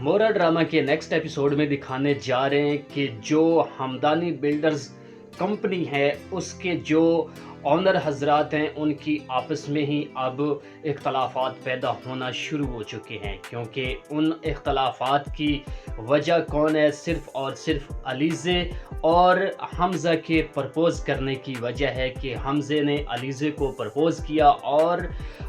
मोरा ड्रामा के next episode में दिखाने जा रहे हैं कि जो हमदानी बिल्डर्स कंपनी है उसके जो ऑनर हजरात हैं उनकी आपस में ही अब इख्तलाफात पैदा होना शुरू हो चुके हैं, क्योंकि उन इख्तलाफात की वजह कौन है? सिर्फ़ और सिर्फ अलीज़े और हमज़ा के प्रपोज़ करने की वजह है कि हमज़े ने अलीज़े को प्रपोज़ किया और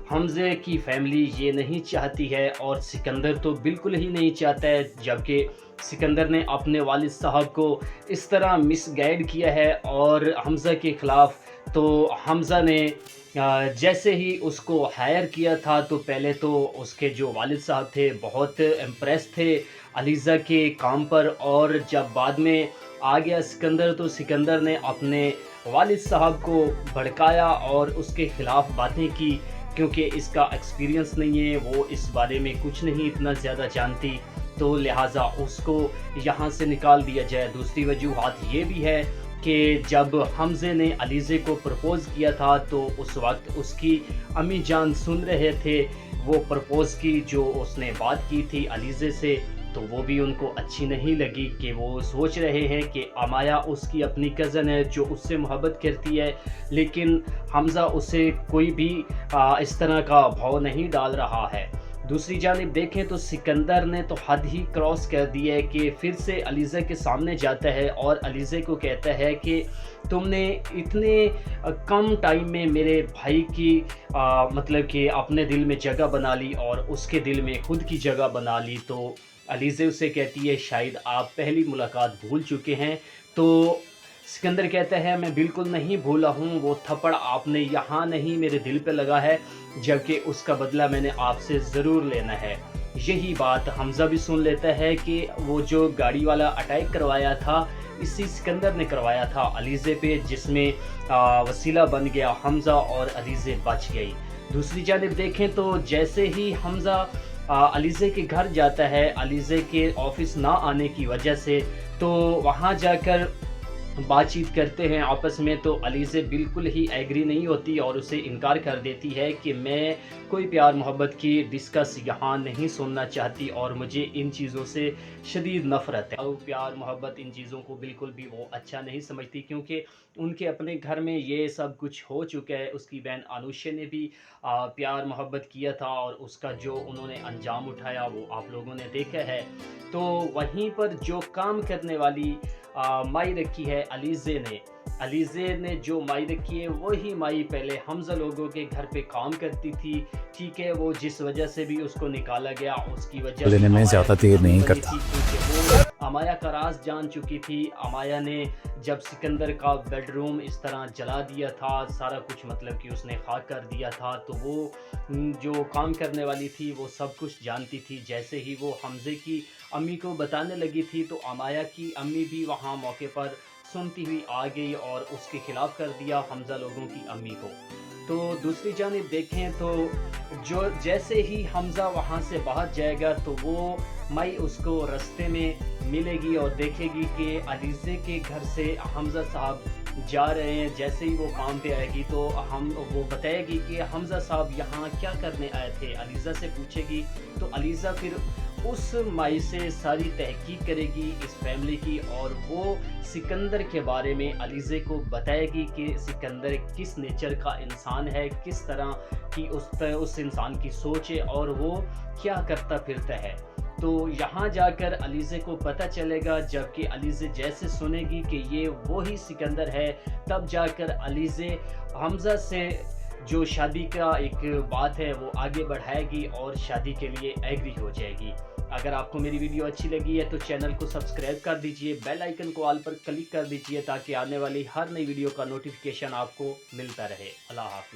हमज़े की फैमिली ये नहीं चाहती है और सिकंदर तो बिल्कुल ही नहीं चाहता है, जबकि सिकंदर ने अपने वालिद साहब को इस तरह मिसगाइड किया है और हमज़ा के ख़िलाफ़। तो हमज़ा ने जैसे ही उसको हायर किया था तो पहले तो उसके जो वालिद साहब थे बहुत इम्प्रेस थे अलीज़ा के काम पर, और जब बाद में आ गया सिकंदर तो सिकंदर ने अपने वालिद साहब को भड़काया और उसके ख़िलाफ़ बातें की, क्योंकि इसका एक्सपीरियंस नहीं है, वो इस बारे में कुछ नहीं इतना ज़्यादा जानती, तो लिहाजा उसको यहाँ से निकाल दिया जाए। दूसरी वजूहात ये भी है कि जब हमज़े ने अलीज़े को प्रपोज़ किया था तो उस वक्त उसकी अम्मी जान सुन रहे थे वो प्रपोज़ की जो उसने बात की थी अलीज़े से, तो वो भी उनको अच्छी नहीं लगी कि वो सोच रहे हैं कि अमाया उसकी अपनी कज़न है जो उससे मोहब्बत करती है, लेकिन हमज़ा उसे कोई भी इस तरह का भाव नहीं डाल रहा है। दूसरी जानिब देखें तो सिकंदर ने तो हद ही क्रॉस कर दी है कि फिर से अलीज़ा के सामने जाता है और अलीज़ा को कहता है कि तुमने इतने कम टाइम में मेरे भाई की मतलब कि अपने दिल में जगह बना ली और उसके दिल में खुद की जगह बना ली। तो अलीज़ा उसे कहती है शायद आप पहली मुलाकात भूल चुके हैं। तो सिकंदर कहता है मैं बिल्कुल नहीं भूला हूँ, वो थप्पड़ आपने यहाँ नहीं मेरे दिल पे लगा है, जबकि उसका बदला मैंने आपसे ज़रूर लेना है। यही बात हमज़ा भी सुन लेता है कि वो जो गाड़ी वाला अटैक करवाया था इसी सिकंदर ने करवाया था अलीज़े पे, जिसमें वसीला बन गया हमज़ा और अलीज़े बच गई। दूसरी जानिब देखें तो जैसे ही हमज़ा अलीज़े के घर जाता है अलीज़े के ऑफिस ना आने की वजह से, तो वहाँ जाकर बातचीत करते हैं आपस में, तो अलीज़े बिल्कुल ही एग्री नहीं होती और उसे इनकार कर देती है कि मैं कोई प्यार मोहब्बत की डिस्कस यहाँ नहीं सुनना चाहती और मुझे इन चीज़ों से शदीद नफ़रत है। और प्यार मोहब्बत इन चीज़ों को बिल्कुल भी वो अच्छा नहीं समझती, क्योंकि उनके अपने घर में ये सब कुछ हो चुका है। उसकी बहन अनुष्या ने भी प्यार मोहब्बत किया था और उसका जो उन्होंने अंजाम उठाया वो आप लोगों ने देखा है। तो वहीं पर जो काम करने वाली माई रखी है अलीज़े ने जो माई रखी है वही माई पहले हमज़ा लोगों के घर पे काम करती थी। ठीक है, वो जिस वजह से भी उसको निकाला गया उसकी वजह लेने में ज़्यादा देर नहीं करता। अमाया का राज जान चुकी थी। अमाया ने जब सिकंदर का बेडरूम इस तरह जला दिया था, सारा कुछ मतलब कि उसने खाक कर दिया था, तो वो जो काम करने वाली थी वो सब कुछ जानती थी। जैसे ही वो हमज़े की अम्मी को बताने लगी थी तो अमाया की अम्मी भी वहाँ मौके पर सुनती हुई आ गई और उसके ख़िलाफ़ कर दिया हमज़ा लोगों की अम्मी को। तो दूसरी जानिब देखें तो जो जैसे ही हमज़ा वहाँ से बाहर जाएगा तो वो माई उसको रास्ते में मिलेगी और देखेगी कि अलीज़े के घर से हमज़ा साहब जा रहे हैं। जैसे ही वो काम पे आएगी तो वो बताएगी कि हमज़ा साहब यहाँ क्या करने आए थे, अलीज़ा से पूछेगी। तो अलीज़ा फिर उस माई से सारी तहकीक करेगी इस फैमिली की और वो सिकंदर के बारे में अलीज़े को बताएगी कि सिकंदर किस नेचर का इंसान है, किस तरह की उस इंसान की सोच है और वो क्या करता फिरता है। तो यहाँ जाकर अलीज़े को पता चलेगा, जबकि अलीज़े जैसे सुनेगी कि ये वही सिकंदर है, तब जाकर अलीज़े हमज़ा से जो शादी का एक बात है वो आगे बढ़ाएगी और शादी के लिए एग्री हो जाएगी। अगर आपको मेरी वीडियो अच्छी लगी है तो चैनल को सब्सक्राइब कर दीजिए, बेल आइकन को ऑल पर क्लिक कर दीजिए ताकि आने वाली हर नई वीडियो का नोटिफिकेशन आपको मिलता रहे। अल्लाह हाफिज़।